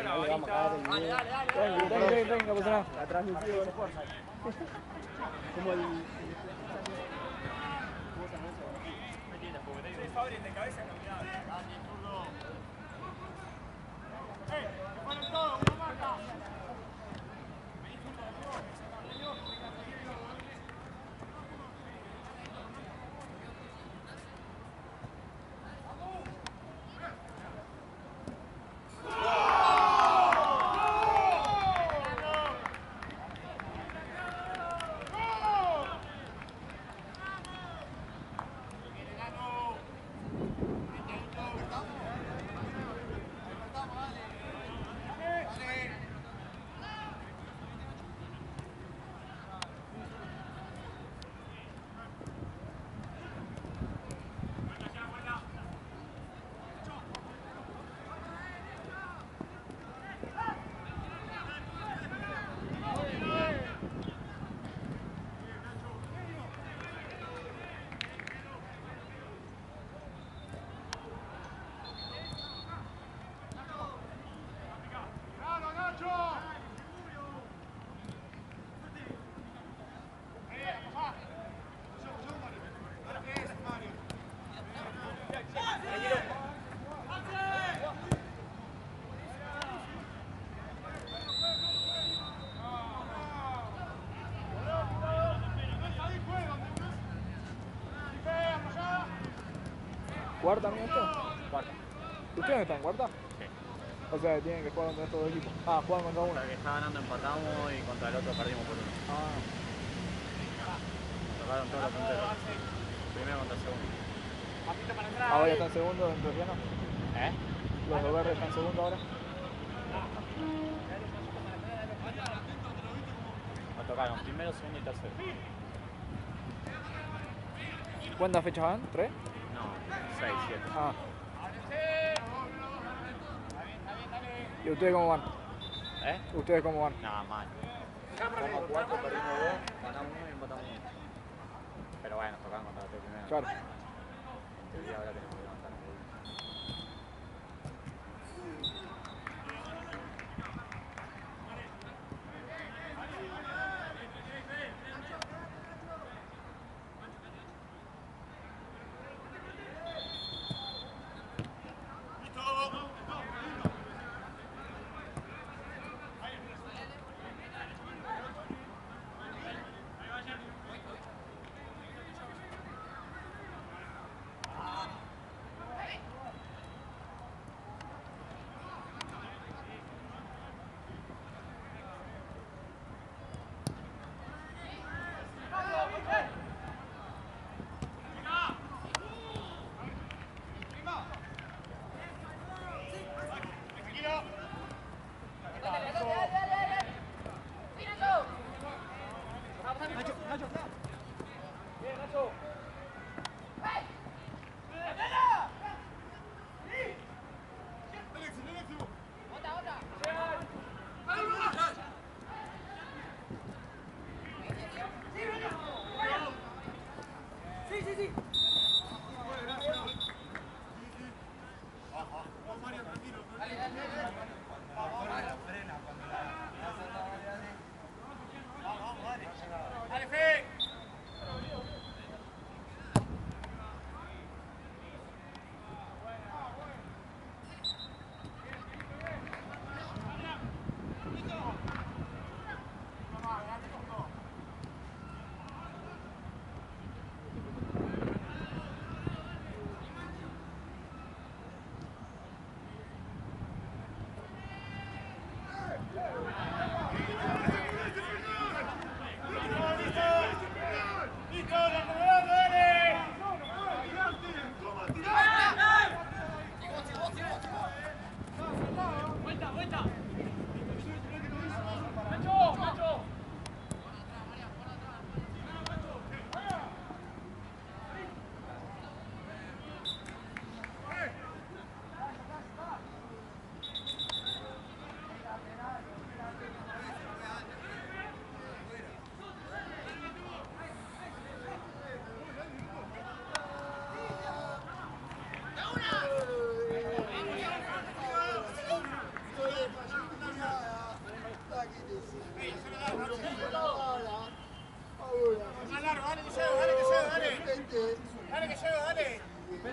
le vamos a cagar el video. Venga, no pasa nada. La transmisión. Como el... Fabri, de cabeza cambiado. ¡Que fueron todos! ¡Una marca! ¿Cuarta, amigo, esto? Cuarta. ¿Ustedes están en cuarta? Sí. O sea, tienen que jugar contra estos dos equipos. Ah, juegan contra uno. Contra el que está ganando empatamos y contra el otro perdimos por uno. Ah. Tocaron todos los punteros. Primero contra el segundo. Ahora ya están segundo en Tropiano. ¿Eh? Los dos verdes están segundo ahora. Nos tocaron primero, segundo y tercero. ¿Cuántas fechas van? ¿3? No, 6, 7. Ah. ¿Y ustedes cómo van? ¿Eh? ¿Ustedes cómo van? Nada mal. Jugamos 4, perdimos 2, ganamos 1 y empatamos 1. Pero bueno, nos tocaron contra los tres primeros. Claro. En teoría ahora tenemos que levantar un poquito.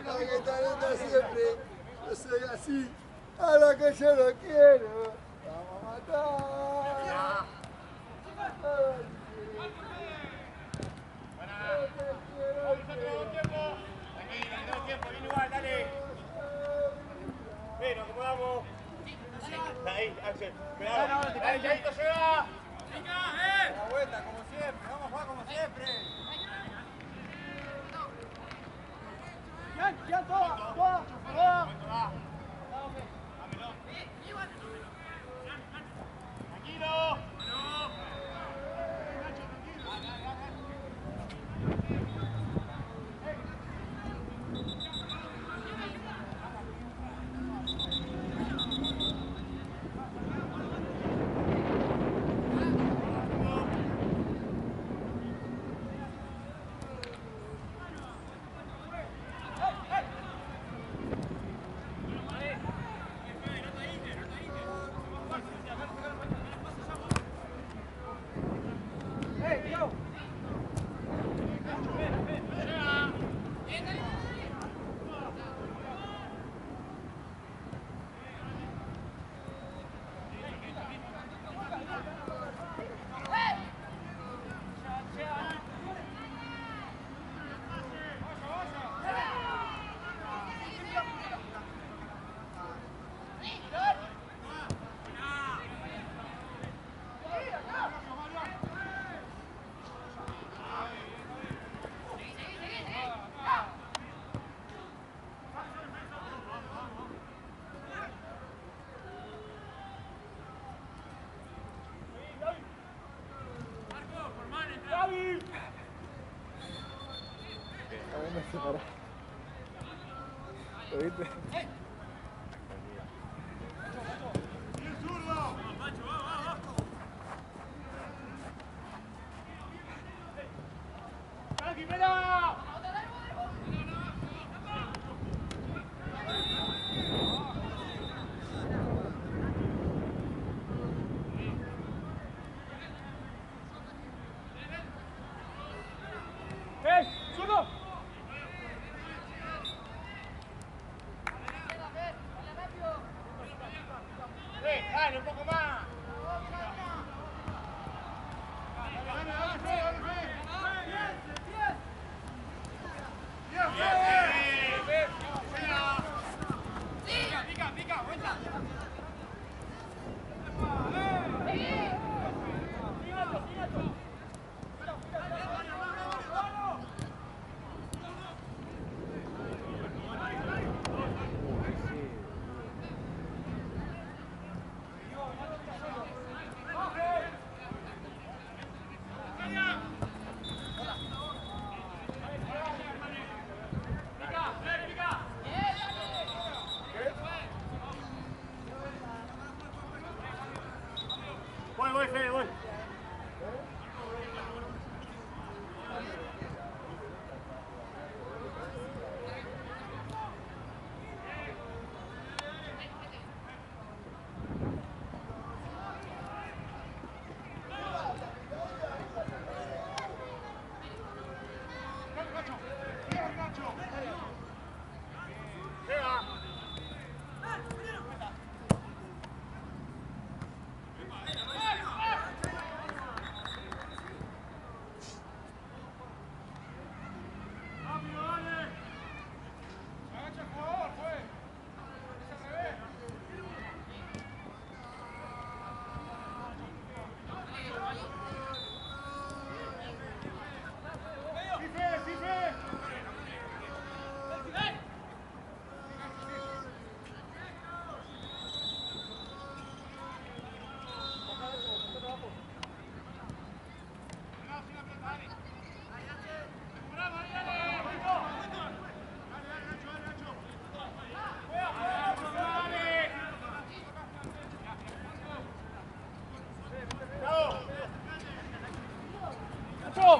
La guitarrita siempre, yo soy así, a lo que yo lo quiero, vamos a matar. Tiempo, bien igual, dale. Ven, nos acomodamos. Ahí, Axel. Cuidado. Dale, Chaito, llega. La vuelta, como siempre. Vamos a jugar como siempre. Ya, toda. Tranquilo. ¿Lo viste? Dale, un poco más. Pica, vuelta. Voy, Fede, voy.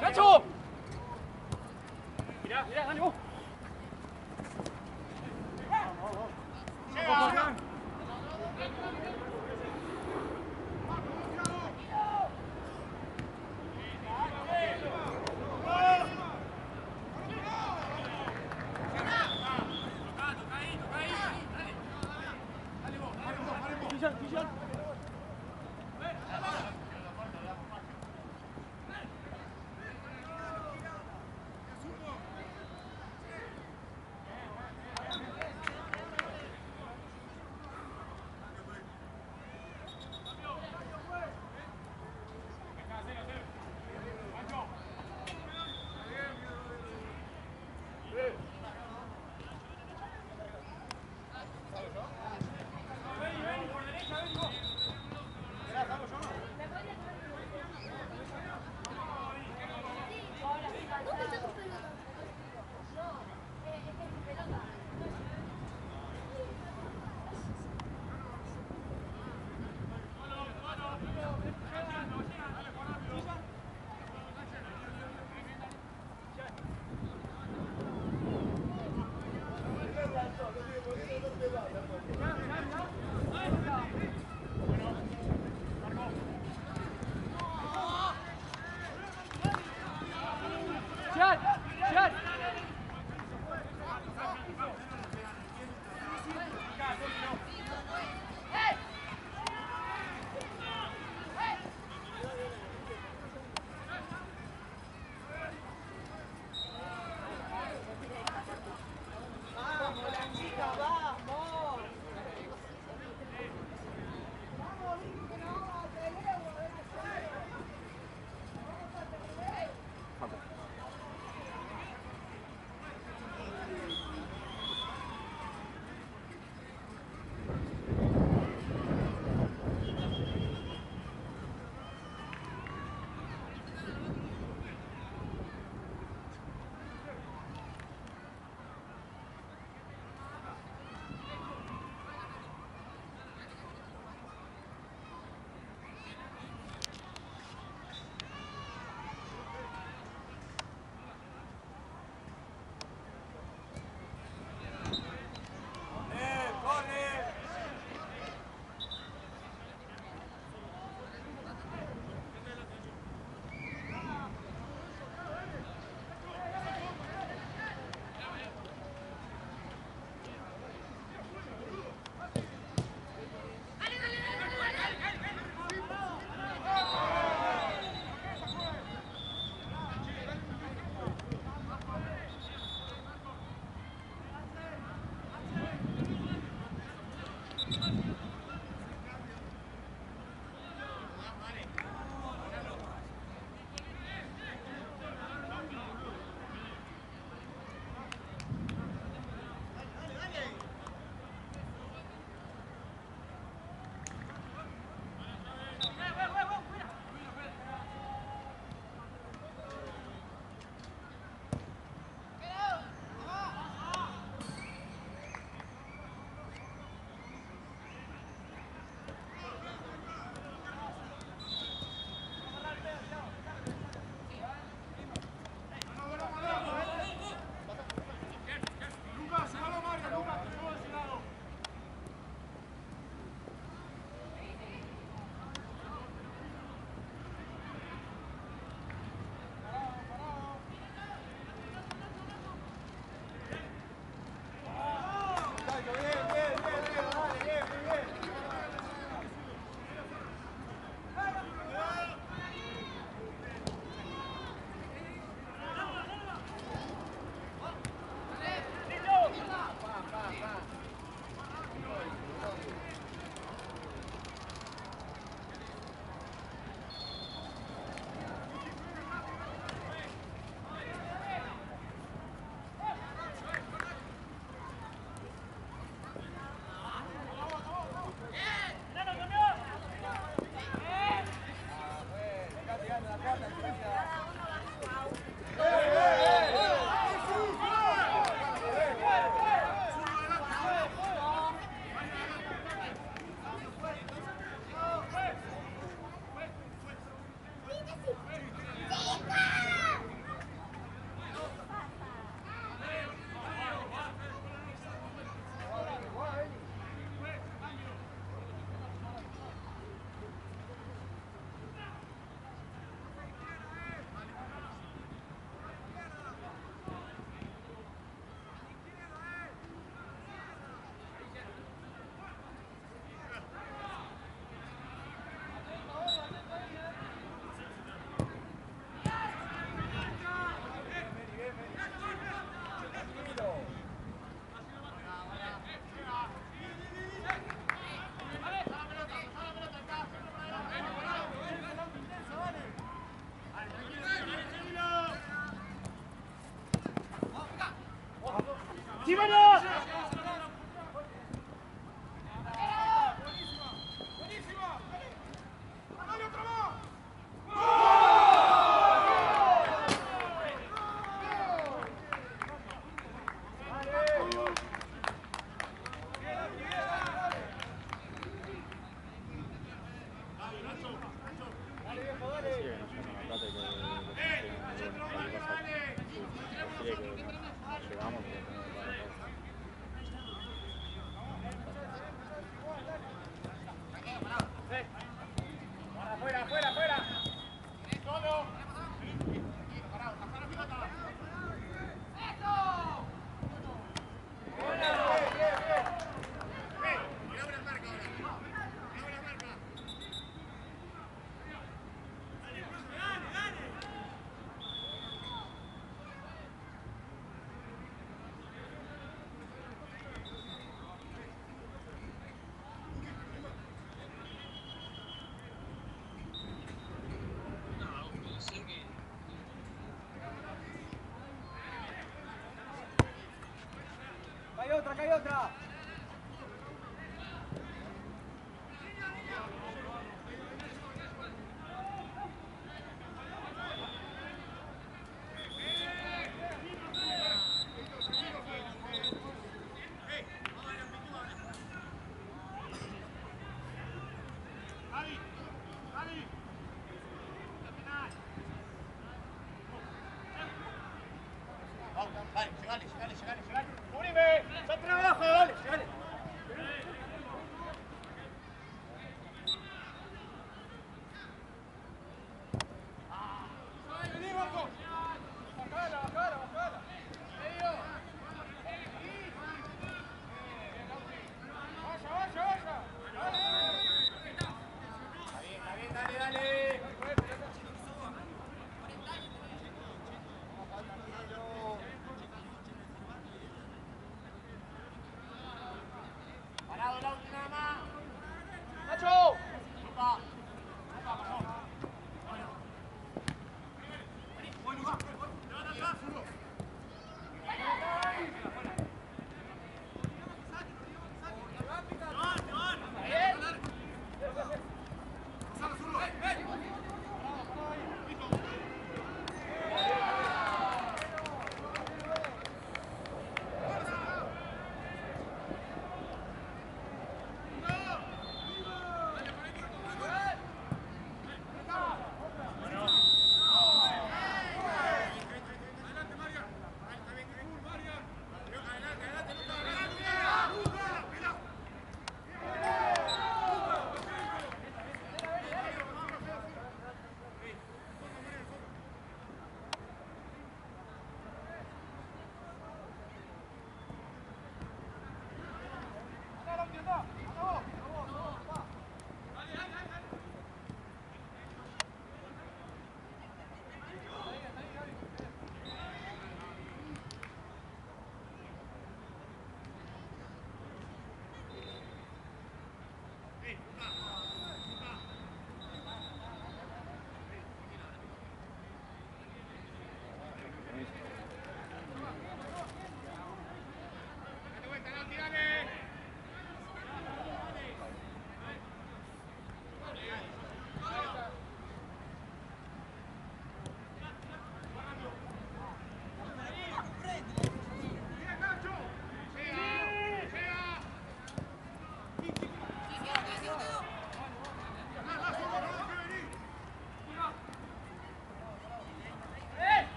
¡Nacho! Mirá, dale vos. Hay otra. Dale, llegale. ¡Cubrime! ¡Ya trabajo, dale, llegale!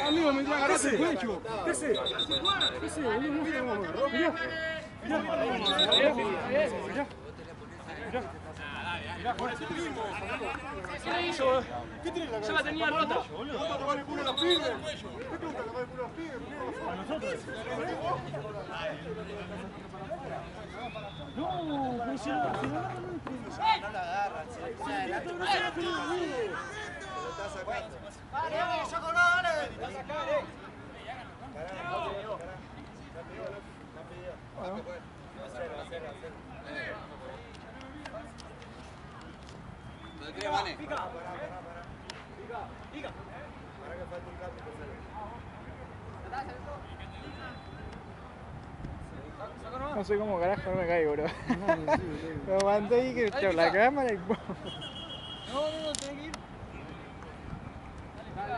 Amigo, me agarraste el cuello. ¿Qué haces? ¿Qué haces, boludo? No sé cómo. Mirá. ¿Qué le hizo? ¿Qué tenés la cabeza? Ya la tenía rota. ¿Te gusta tocar el culo a los pibes? ¿Qué te gusta tocar el culo a los pibes? A nosotros. No, pero si no la agarran. No la agarran. Lo está sacando. ¡Dale, Soco, no, dale! ¡Te va a sacar, ¿Dónde querés, Vane? Pica. Para que falte un cambio que sale. No sé cómo carajo no me caigo, bro. Me aguanté ahí que chao, la cámara y ¡pum! No, tenés que ir. Dale.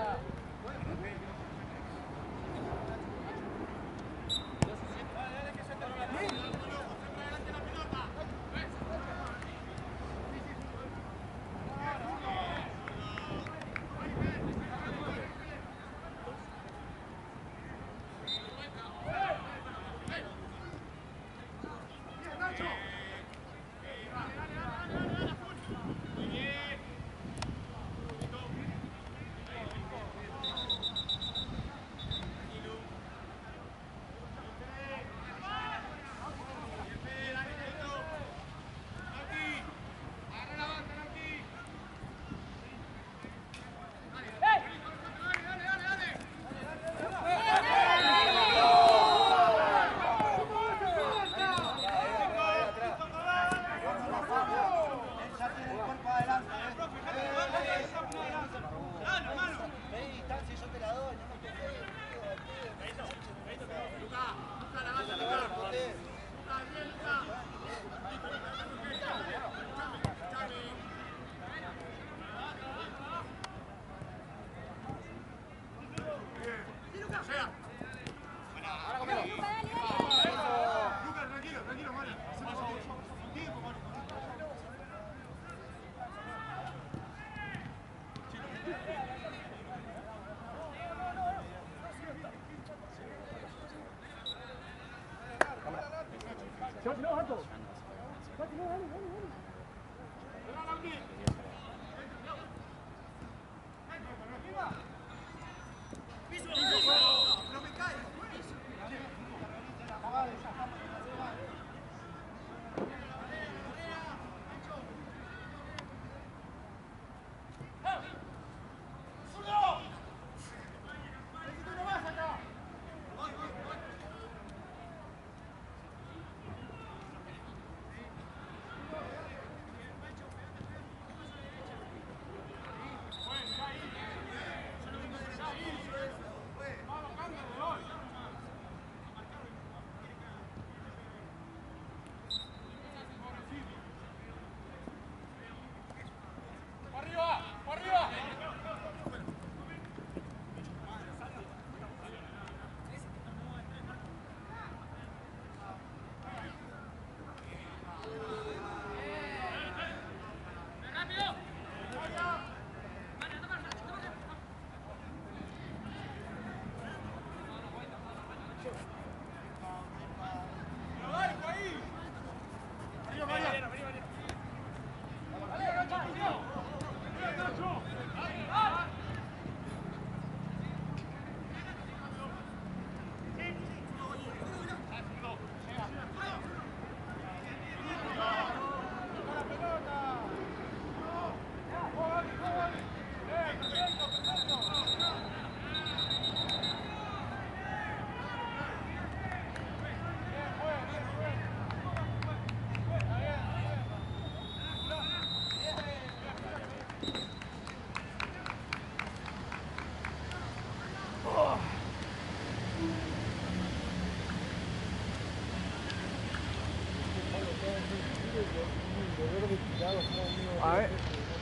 A ver,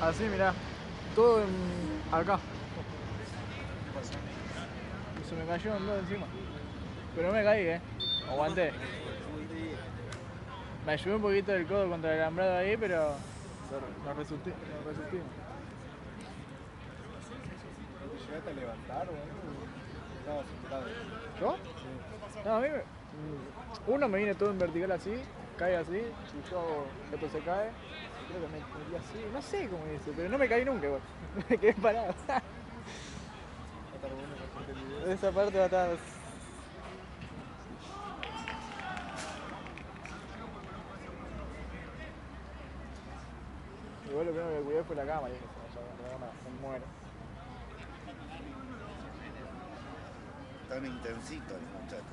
así mirá, todo acá. Se me cayó un dedo encima. Pero no me caí, aguanté. Me ayudé un poquito del codo contra el alambrado ahí, pero no resistí. ¿Llegaste a levantar o algo? Estabas sentado. ¿Yo? Sí. No, a mí uno me viene todo en vertical así, cae así, y yo esto se cae. Creo que me metí así, no sé cómo hice, pero no me caí nunca, igual. Me quedé parado. Esa parte va a estar. Igual lo primero que cuidé fue la cama, y dije, la cama me muero. Tan intensito el muchacho.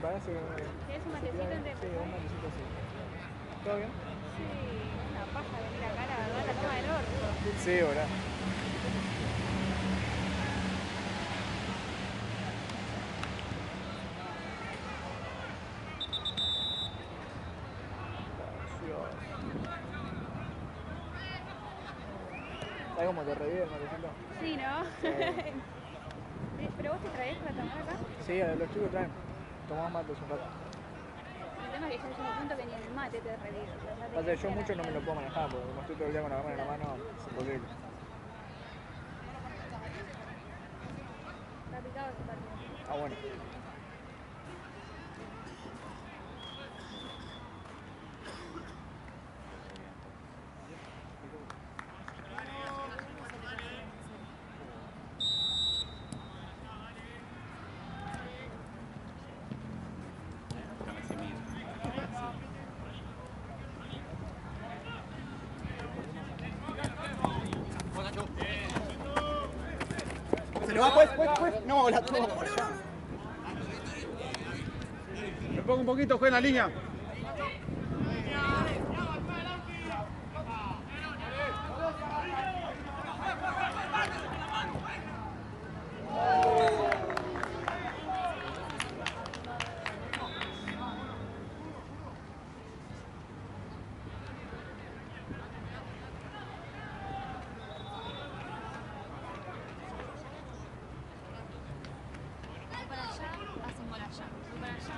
Parece que ¿Tienes un matecito entre sí, un matecito así. ¿Todo bien? Sí, una paja venir acá, la verdad, la toma del orto. Sí, ahora. ¿Sabes cómo te revive el matecito? Sí, ¿no? ¿Pero vos te traes para tomar acá? Sí, los chicos traen. Tomamos mate un rato. El tema es que ya llega un punto que ni el mate te revive. O sea, ya te Pasa que yo queda mucho no la me lo puedo manejar, porque como estoy todo el día con la cámara en la mano, es imposible. Está picado ese partido. Ah, bueno. Se le va, pues. No, la toma. Me pongo un poquito, juega en la línea. Voy para allá, hacen por allá. Voy para allá,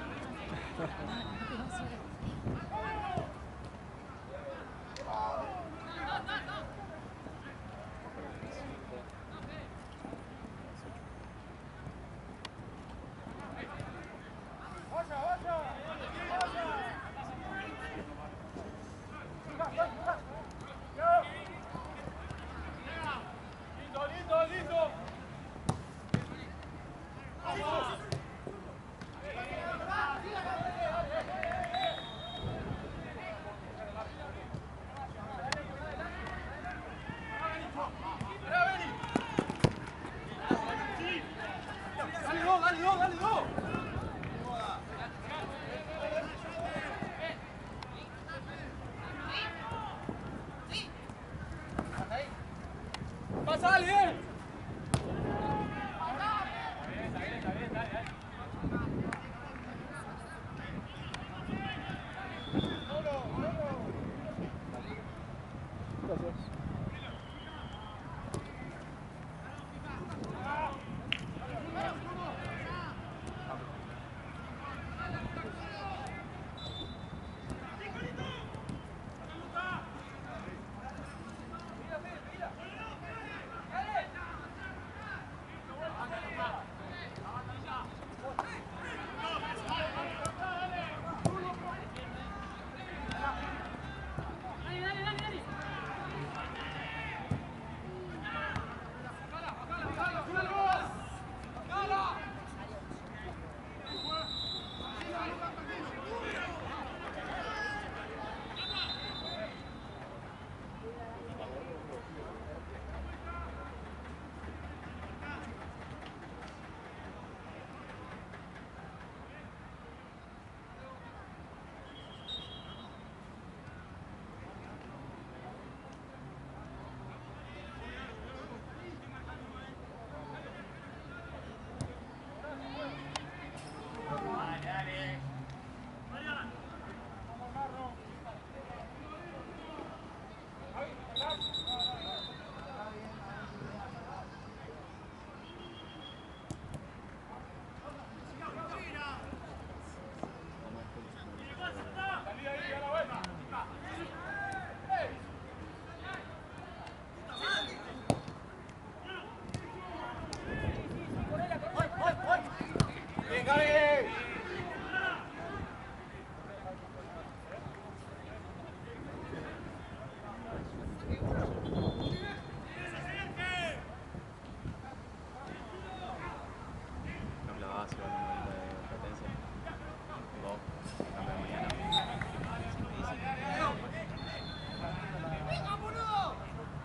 Gracias.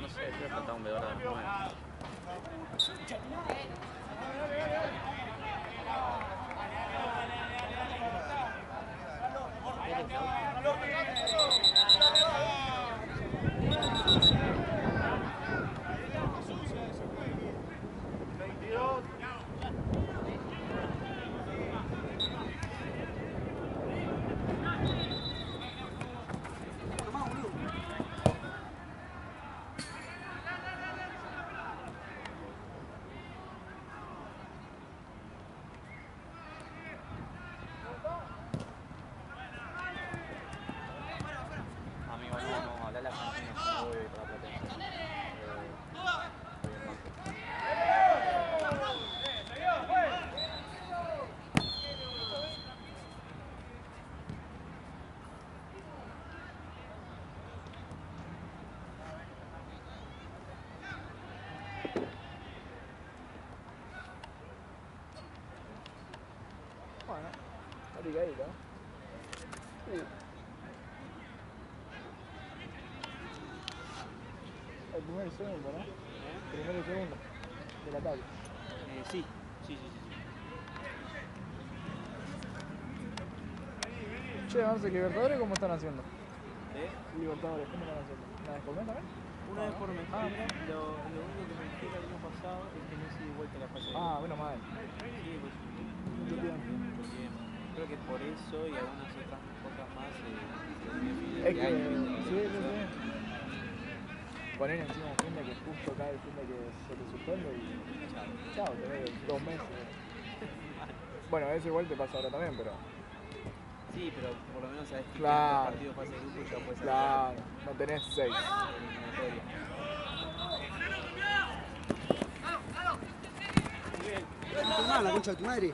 No sé, creo que faltaba un vedor de los 9. Bueno, está picadito. El primero y segundo, ¿no? Primero y segundo del ataque. Sí. Che, Marce, ¿Libertadores cómo están haciendo? Libertadores, ¿cómo están haciendo? ¿Una vez por mes también? Una vez por mes. Ah, mira. Lo único que me dijera el año pasado es que no se dio vuelta la fase de Ah, menos mal. Sí, pues, Mucho tiempo. porque creo que por eso y algunas otras cosas más Es que, sí. Poner encima un fin de que justo cae el fin de que se te suspende y chao, tenés 2 meses. Bueno, eso igual te pasa ahora también, pero Sí, pero por lo menos sabes que claro, el partido fase de grupo ya puedes claro, no tenés 6. La concha de tu madre.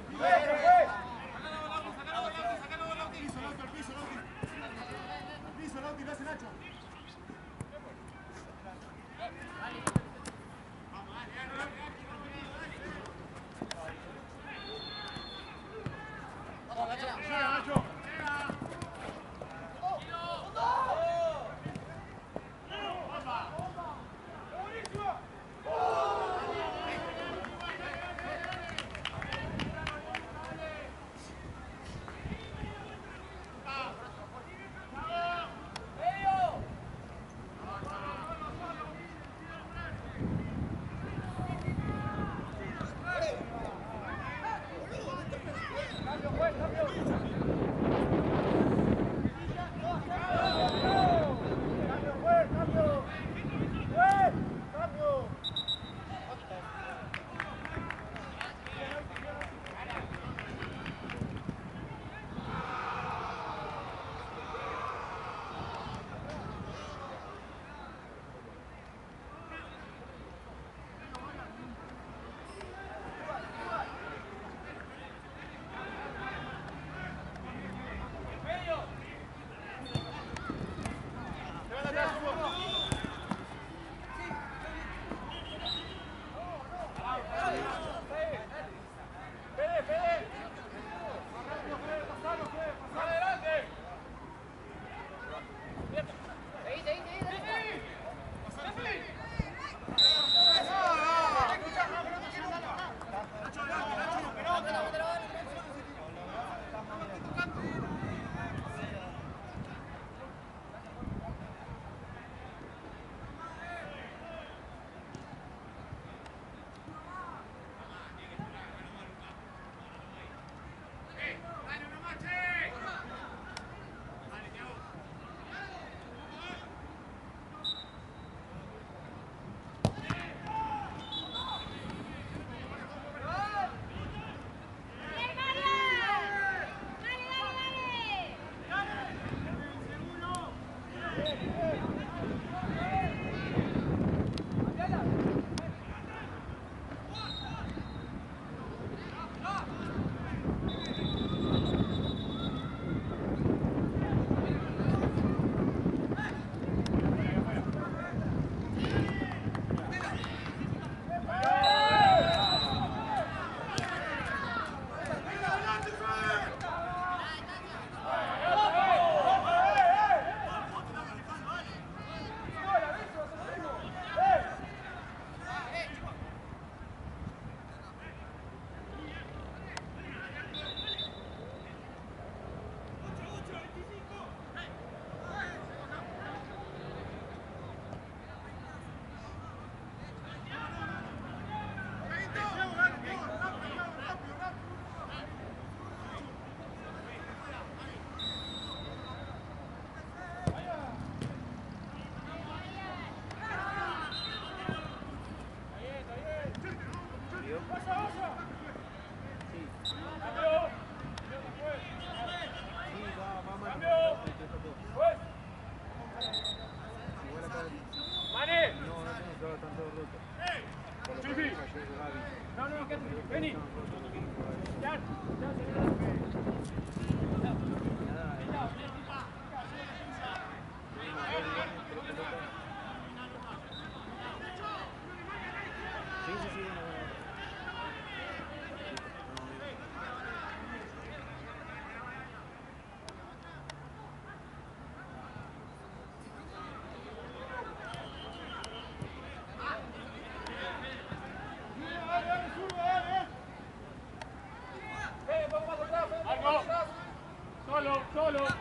Solo. Pará.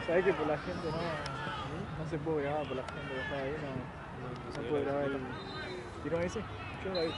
Sabés que por la gente no se puede grabar por la gente que estaba ahí, no se puede grabar el tirón ese. Yo la vi.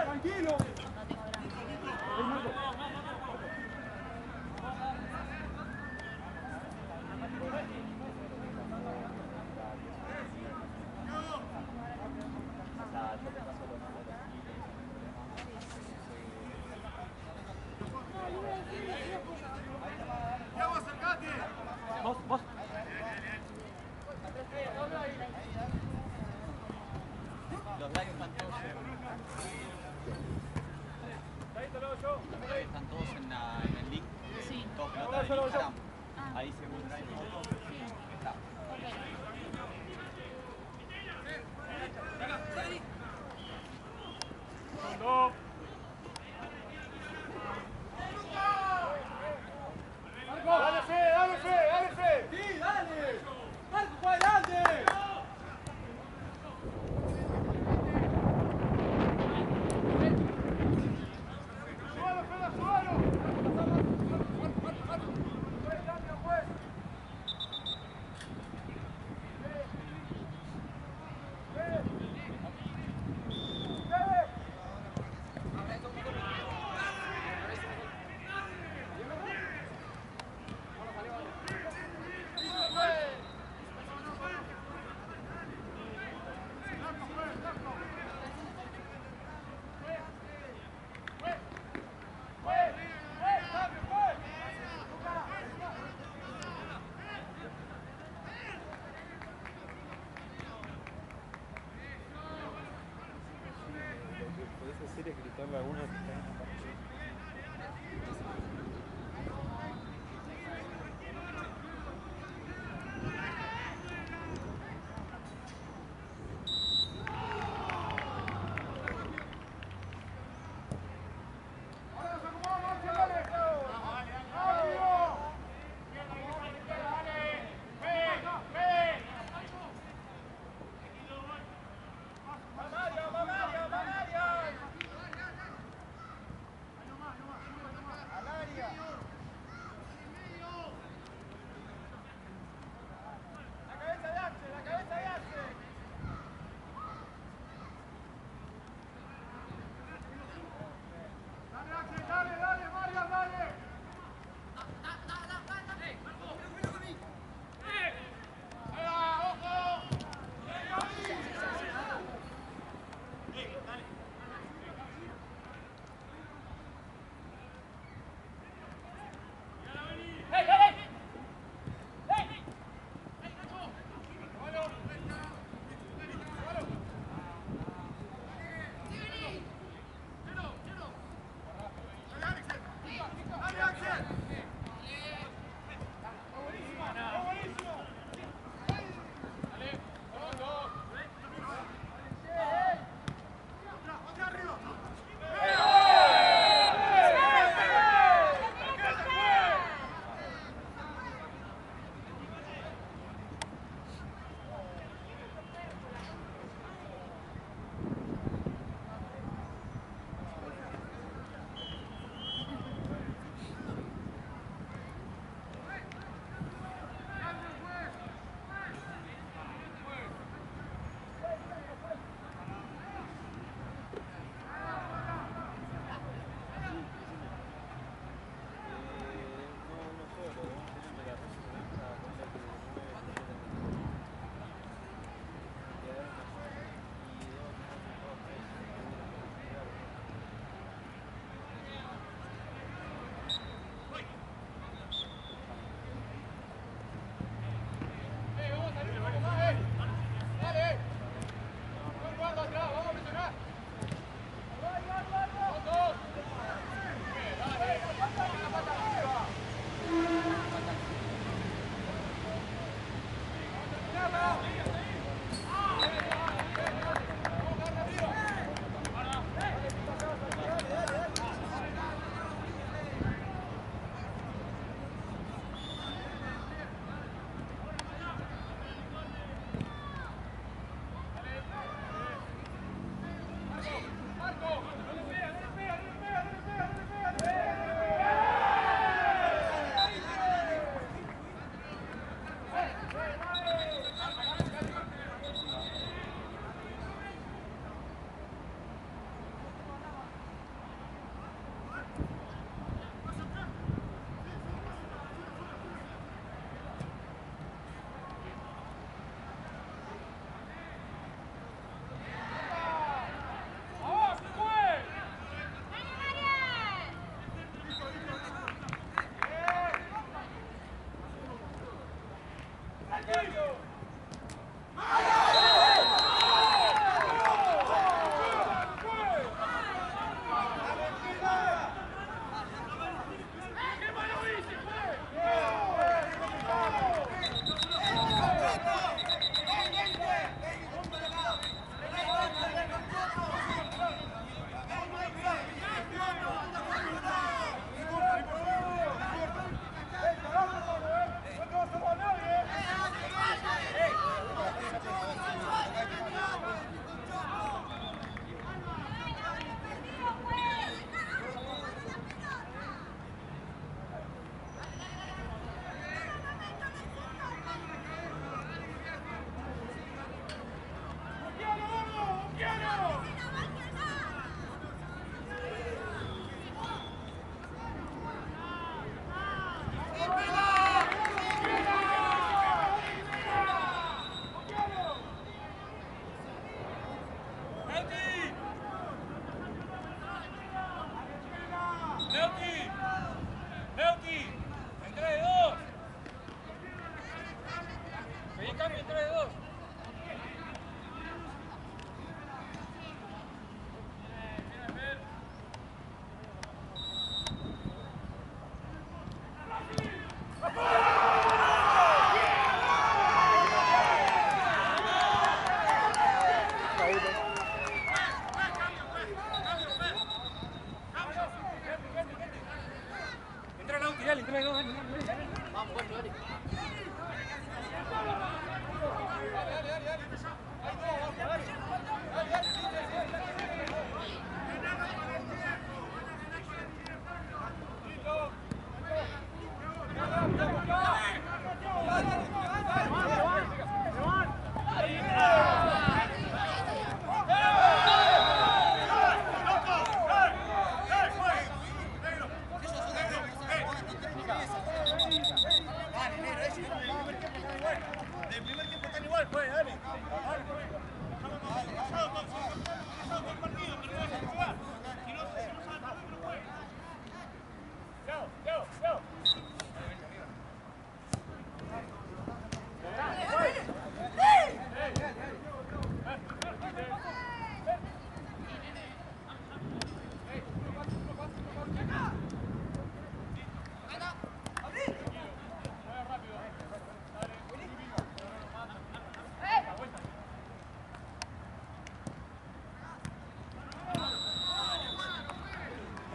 Tranquilo. Vos. Los radios están todos están todos en el link. Sí. Todos pelotas de Instagram. Ahí se busca el foto. Está. No. Dale fe. Sí, dale. Marco, para adelante. Podés hacer es gritarle a uno que está en la partida. Al área.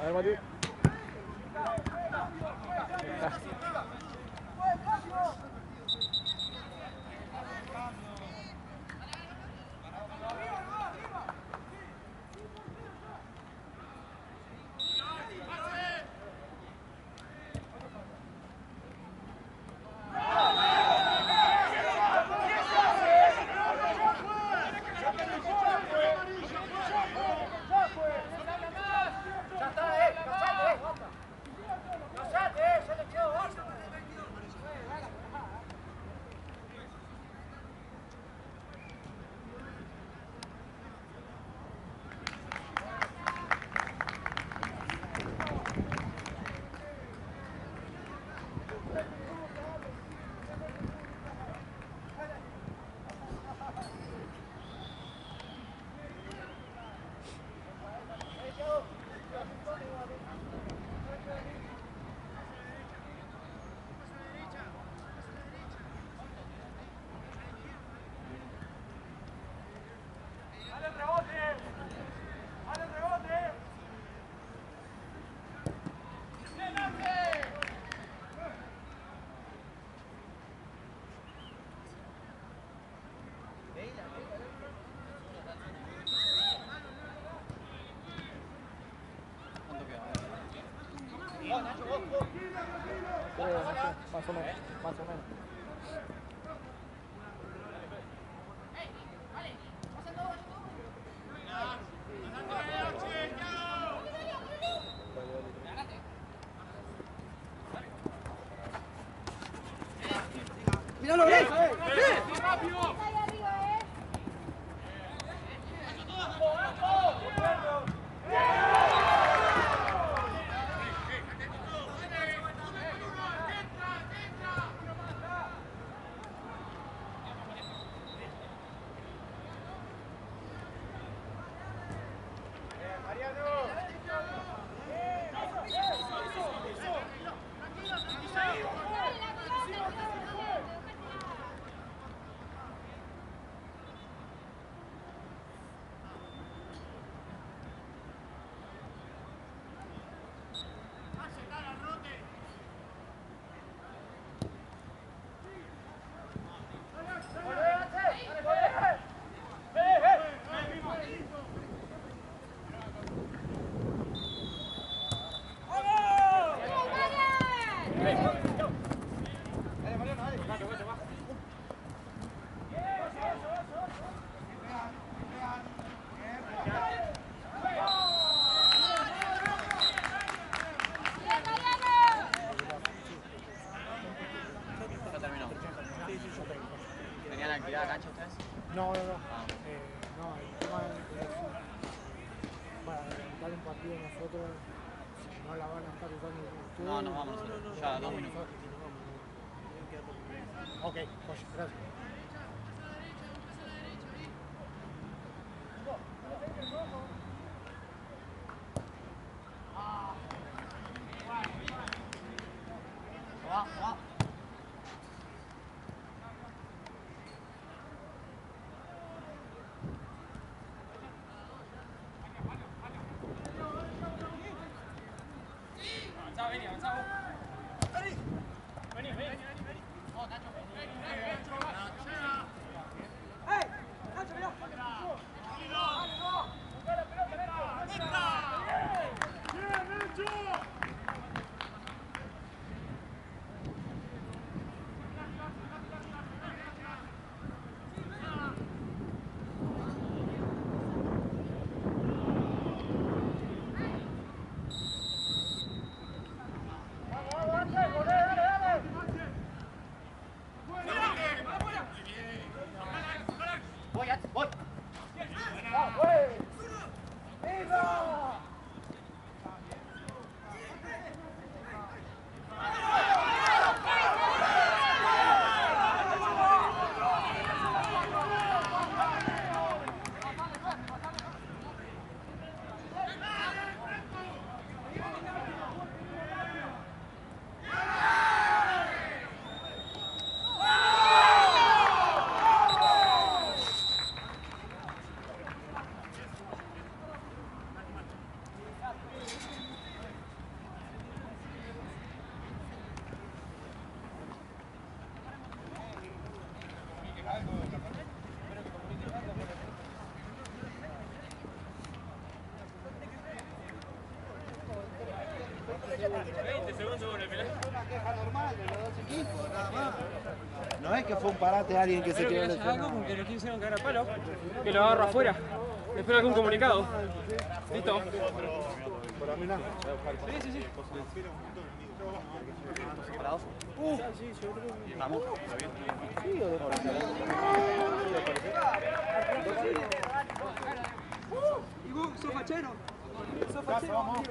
A ver, Mati. Más o menos, más o menos. ¡Míralo, Blas! ¿Tenían actividad de cancha ustedes? No. Ah. No, el tema es para adelantar un partido nosotros no la van a estar usando ustedes. No, nos vamos nosotros. Ya 2 minutos. Ok, pues gracias. Vení. Es una queja normal de los dos equipos, nada más. No es que fue un parate alguien que se quedó lesionado. Que lo quisieron cagar a palo, que lo agarro afuera. Espero algún comunicado. Listo. Sí, sí, sí. Vamos. ¿Y vos sos fachero? ¿Sos fachero?